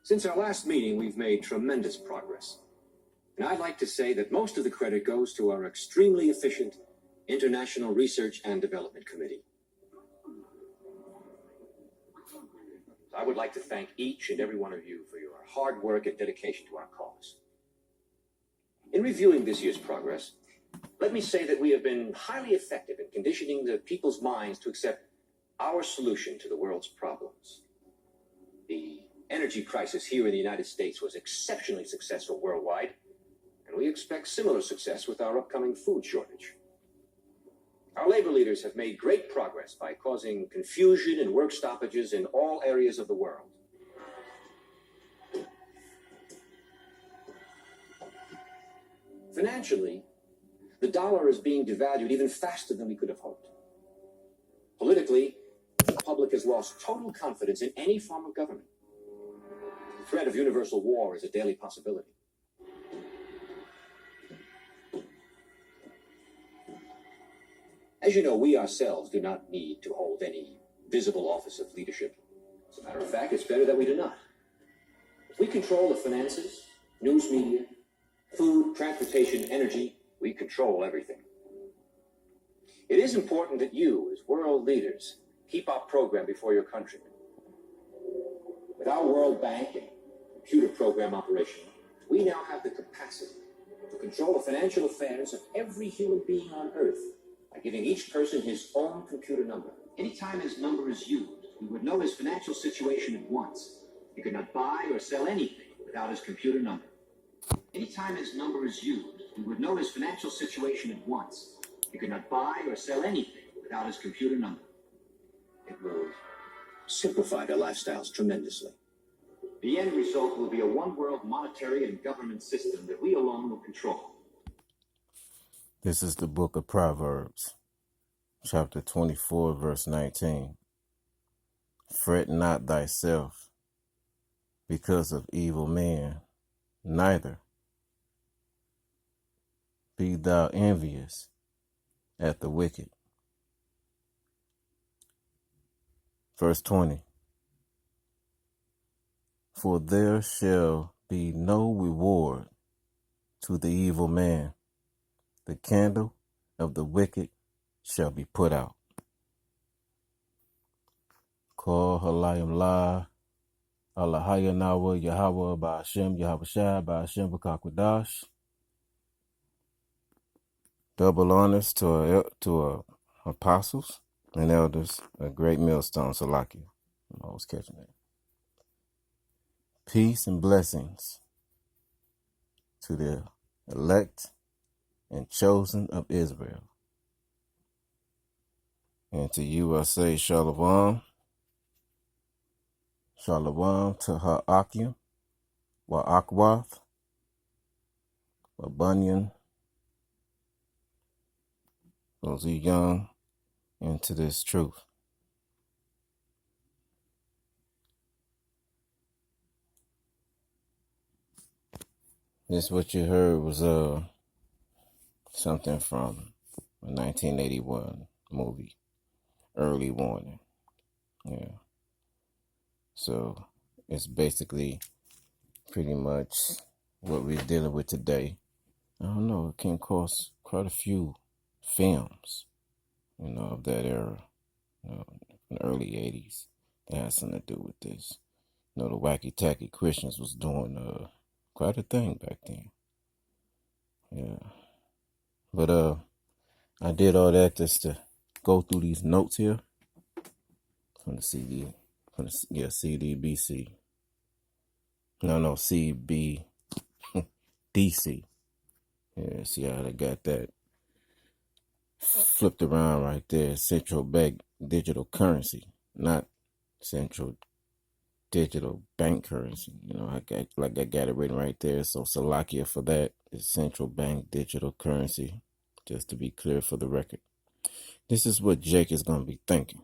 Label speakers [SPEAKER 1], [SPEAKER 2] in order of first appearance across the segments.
[SPEAKER 1] Since our last meeting, we've made tremendous progress. And I'd like to say that most of the credit goes to our extremely efficient International Research and Development Committee. I would like to thank each and every one of you for your hard work and dedication to our cause. In reviewing this year's progress, let me say that we have been highly effective in conditioning the people's minds to accept our solution to the world's problems. The energy crisis here in the United States was exceptionally successful worldwide, and we expect similar success with our upcoming food shortage. Our labor leaders have made great progress by causing confusion and work stoppages in all areas of the world. Financially, the dollar is being devalued even faster than we could have hoped. Politically, the public has lost total confidence in any form of government. The threat of universal war is a daily possibility. As you know, we ourselves do not need to hold any visible office of leadership. As a matter of fact, it's better that we do not. If we control the finances, news media, food, transportation, energy, we control everything. It is important that you, as world leaders, keep our program before your countrymen. With our World Bank and computer program operation, we now have the capacity to control the financial affairs of every human being on Earth by giving each person his own computer number. Anytime his number is used, we would know his financial situation at once. He could not buy or sell anything without his computer number. Anytime his number is used, we would know his financial situation at once. He could not buy or sell anything without his computer number. It will simplify their lifestyles tremendously. The end result will be a one-world monetary and government system that we alone will control.
[SPEAKER 2] This is the book of Proverbs, chapter 24, verse 19. Fret not thyself because of evil men, neither be thou envious at the wicked. Verse 20. For there shall be no reward to the evil man. The candle of the wicked shall be put out. Call Halayim La, Allahayanawa, Yahweh, Ba'ashem, Yahweh Shai, Ba'ashem, B'kakwadash. Double honors to our apostles and elders, a great millstone, Salakia. I was catching that. Peace and blessings to the elect and chosen of Israel. And to you I say Shalom. Shalom to Ha'akim, Wa'akwath, Wa'bunyan, those who are young into this truth. This what you heard was something from a 1981 movie, Early Warning. Yeah. So it's basically pretty much what we're dealing with today. I don't know, it came across quite a few films, of that era, in the early 80s. That had something to do with this. The Wacky Tacky Christians was doing quite a thing back then. Yeah. But I did all that just to go through these notes here from the CD. CDBC. No, CB DC. Yeah, see how they got that flipped around right there. Central bank digital currency, not central digital bank currency. I got it written right there. So Salakia for that is central bank digital currency. Just to be clear for the record. This is what Jake is going to be thinking.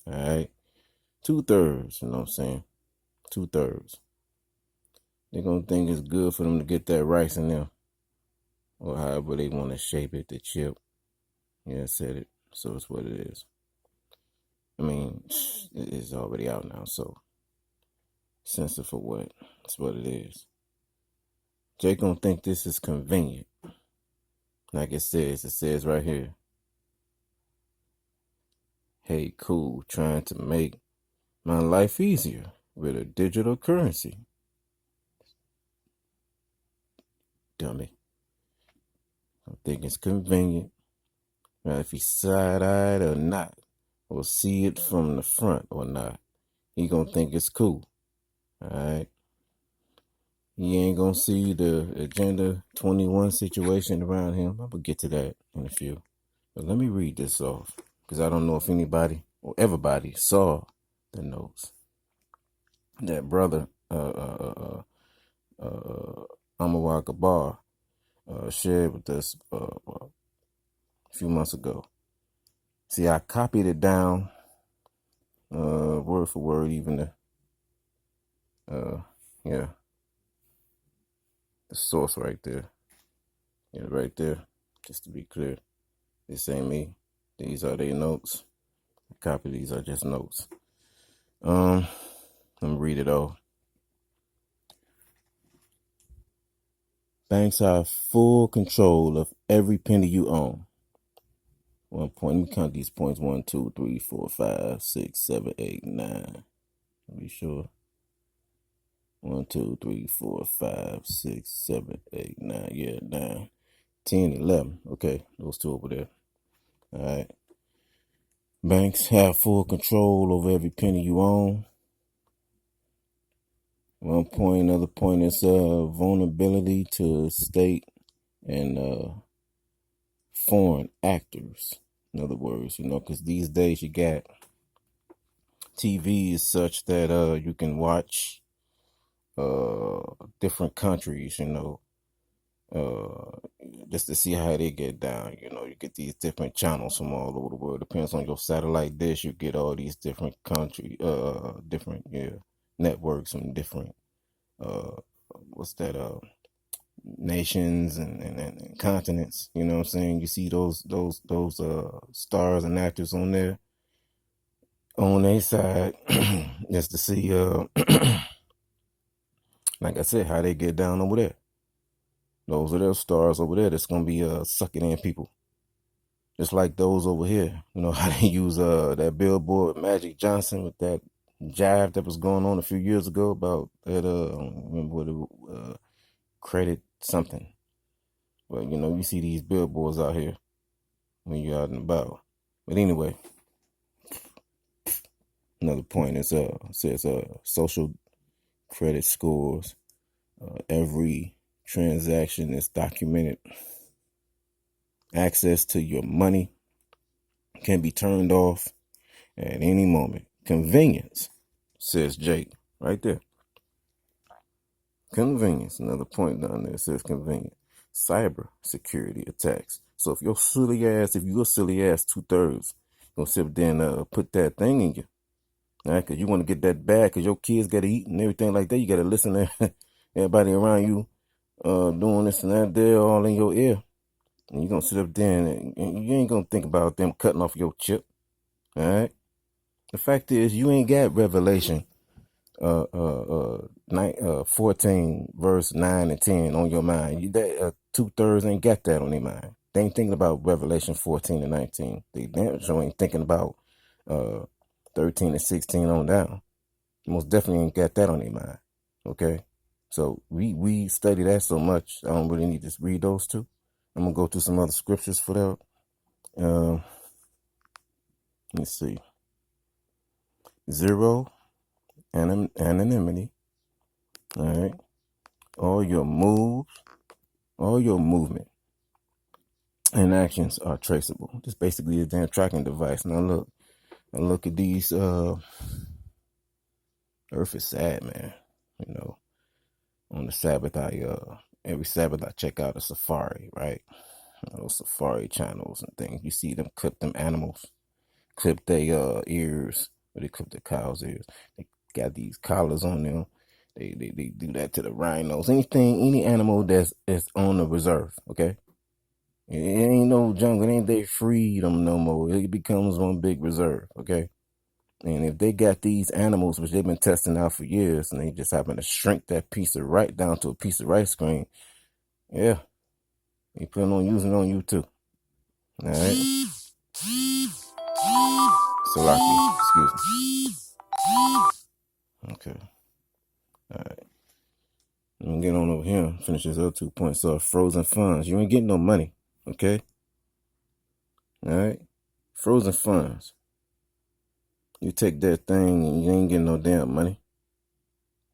[SPEAKER 2] All right. 2/3, you know what I'm saying? 2/3. They're going to think it's good for them to get that rice in there. Or however they want to shape it, the chip. Yeah, I said it. So it's what it is. I mean, it's already out now, so Censor for what? That's what it is. Jake gonna think this is convenient. Like it says right here. Hey, cool, trying to make my life easier with a digital currency. Dummy. I think it's convenient. Now, if he's side-eyed or not, or see it from the front or not, he gonna think it's cool. Alright? He ain't gonna see the Agenda 21 situation around him. I'm gonna get to that in a few. But let me read this off, because I don't know if anybody or everybody saw the notes that brother Anwar Gabar shared with us a few months ago. See, I copied it down word for word, even the source right there. Yeah, right there. Just to be clear, this ain't me. These are their notes. I copy these are just notes. Let me read it all. Banks have full control of every penny you own. 1 point. Let me count these points. 1, 2, 3, 4, 5, 6, 7, 8, 9. Be sure. 1, 2, 3, 4, 5, 6, 7, 8, 9. Yeah, 9, 10, 11. Okay, those two over there. All right. Banks have full control over every penny you own. 1 point. Another point is vulnerability to state and foreign actors. In other words, because these days you got TV is such that you can watch different countries, just to see how they get down. You get these different channels from all over the world. Depends on your satellite dish, you get all these different different networks from different nations and continents. You know what I'm saying? You see those stars and actors on there on their side, just to see like I said, how they get down over there. Those are their stars over there that's gonna be sucking in people. Just like those over here. How they use that billboard Magic Johnson with that jive that was going on a few years ago about that I don't remember what it credit something. But you see these billboards out here when you're out and about. But anyway, another point is says social credit scores. Every transaction is documented. Access to your money can be turned off at any moment. Convenience, says Jake, right there. Convenience. Another point down there says convenience. Cyber security attacks. So if you're a silly ass 2/3, gonna sit there and put that thing in you. All right, because you want to get that bag because your kids got to eat and everything like that. You got to listen to everybody around you doing this and that there all in your ear. And you're going to sit up there and you ain't going to think about them cutting off your chip. All right? The fact is, you ain't got Revelation 14, verse 9 and 10 on your mind. That 2/3 ain't got that on their mind. They ain't thinking about Revelation 14 and 19. They damn sure ain't thinking about 13 and 16 on down. Most definitely ain't got that on their mind. Okay? So we study that so much, I don't really need to read those two. I'm going to go through some other scriptures for that. Let's see. 0, anonymity. All right. All your moves, all your movement and actions are traceable. Just basically a damn tracking device. Now look at these. Earth is sad, man. On the Sabbath, every Sabbath I check out a safari, right? Those safari channels and things. You see them clip them animals, clip their ears, or they clip the cow's ears. They got these collars on them. They do that to the rhinos. Any animal that's on the reserve, okay? It ain't no jungle. It ain't they freedom no more. It becomes one big reserve, okay? And if they got these animals, which they've been testing out for years, and they just happen to shrink that piece of rice down to a piece of rice grain, yeah, they plan on using it on you too. All right. Salaki, excuse me. Okay. All right. I'm gonna get on over here and finish this other 2 points off. Frozen funds. You ain't getting no money. Okay. All right. Frozen funds. You take that thing and you ain't getting no damn money.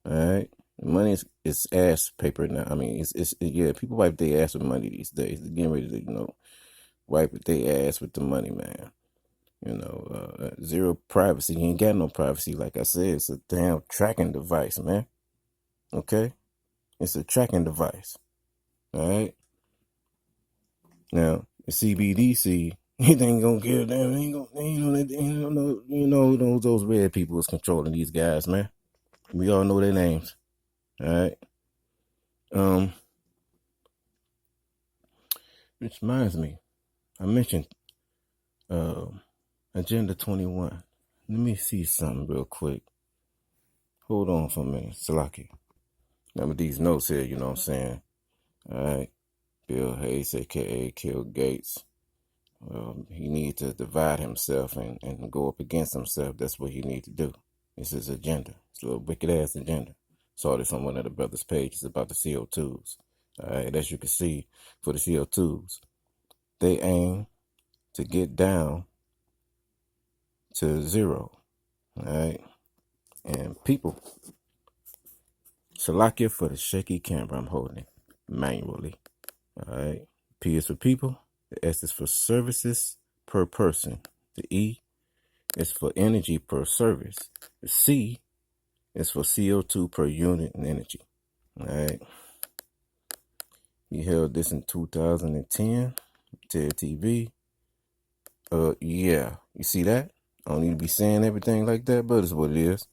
[SPEAKER 2] All right. Money is ass paper now. I mean, yeah. People wipe their ass with money these days. They're getting ready to, wipe their ass with the money, man. Zero privacy. You ain't got no privacy. Like I said, it's a damn tracking device, man. Okay? It's a tracking device. All right? Now, the CBDC, it ain't gonna give them, those red people is controlling these guys, man. We all know their names. All right? Which reminds me, I mentioned Agenda 21. Let me see something real quick. Hold on for a minute, Salaki. Now with these notes here, you know what I'm saying? All right. Bill Hayes, a.k.a. Kill Gates. He needs to divide himself and go up against himself. That's what he needs to do. It's his agenda. It's a little wicked-ass agenda. Saw this on one of the brothers' pages about the CO2s. All right. As you can see, for the CO2s, they aim to get down to 0. All right. And people, Salakia for the shaky camera I'm holding it manually. All right. P is for people. The S is for services per person. The E is for energy per service. The C is for CO2 per unit in energy. All right. He held this in 2010. TED TV. Yeah. You see that? I don't need to be saying everything like that, but it's what it is.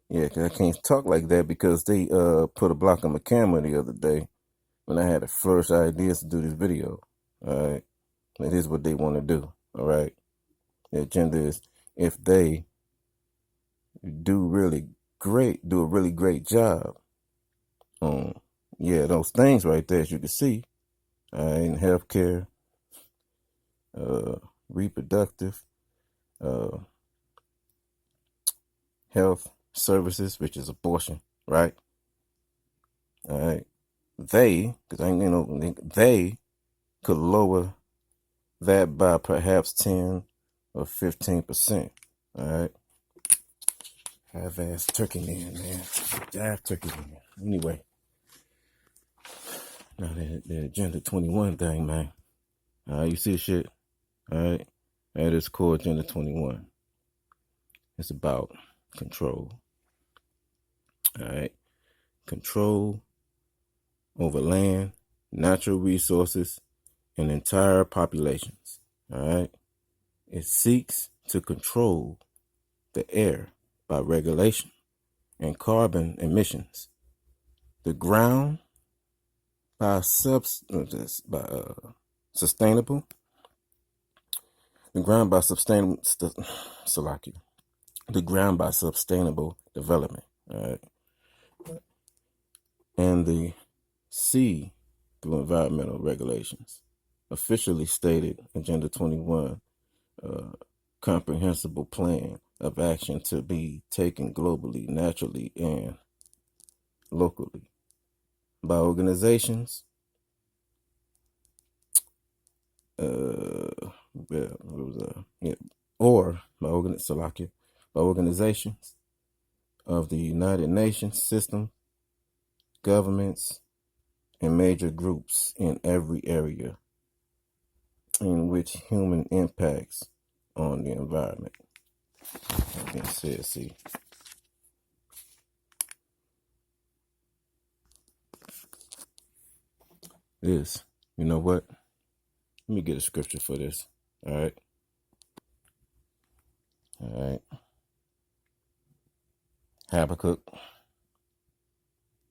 [SPEAKER 2] Yeah, cause I can't talk like that because they put a block on my camera the other day when I had the first ideas to do this video. All right. It is what they want to do. All right. The agenda is if they do a really great job on, those things right there, as you can see, in healthcare, reproductive, health services, which is abortion, right? All right. They could lower that by perhaps 10 or 15%. All right. Half-ass turkey man, man. Jive turkey man. Anyway. Now the Agenda 21 thing, man. All right, you see the shit? All right. That is core Agenda 21. It's about control. All right. Control over land, natural resources, and entire populations. All right. It seeks to control the air by regulation and carbon emissions, the ground by sustainable, the ground by sustainable development, all right, and the sea through environmental regulations. Officially stated, Agenda 21, comprehensible plan of action to be taken globally, naturally, and locally by organizations, by organizations of the United Nations system, governments, and major groups in every area in which human impacts on the environment. That being said, see. This, you know what? Let me get a scripture for this. All right. All right. Habakkuk